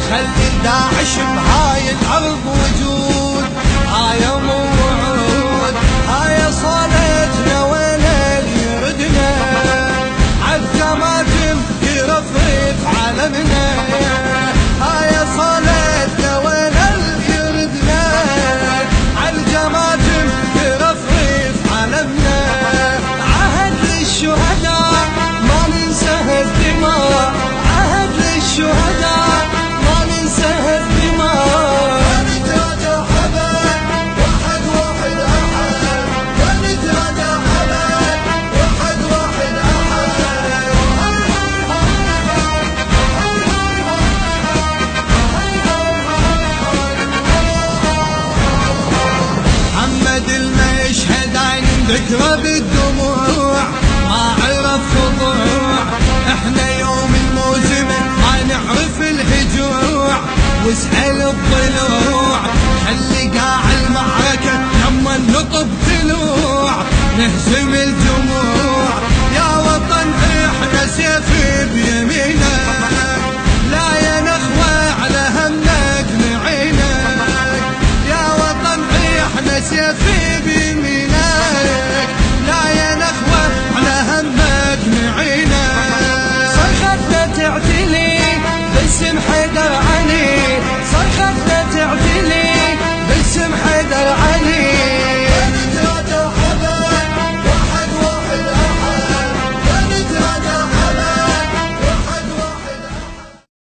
خلي داعش بهاي الأرض وجود. هاي موعود هاي صلاتنا ولا يردنا عالكماتم يرفرف علمنا. هاي صلاتنا ولا يردنا عالكماتم يرفرف علمنا. عهد للشهداء ما ننسى الدماء، عهد للشهداء ما ننسى الدماء. ونتراجع أبد واحد واحد أحد، ونتراجع أبد واحد واحد أحد. محمد المشهد عين ذكرى بالدموع، ما عرف خضوع. احنا يوم الموزمة ما نعرف الهجوع، واسأل الضلوع خلي قاع المعركة لما نطب طلوع. نهزم الجوع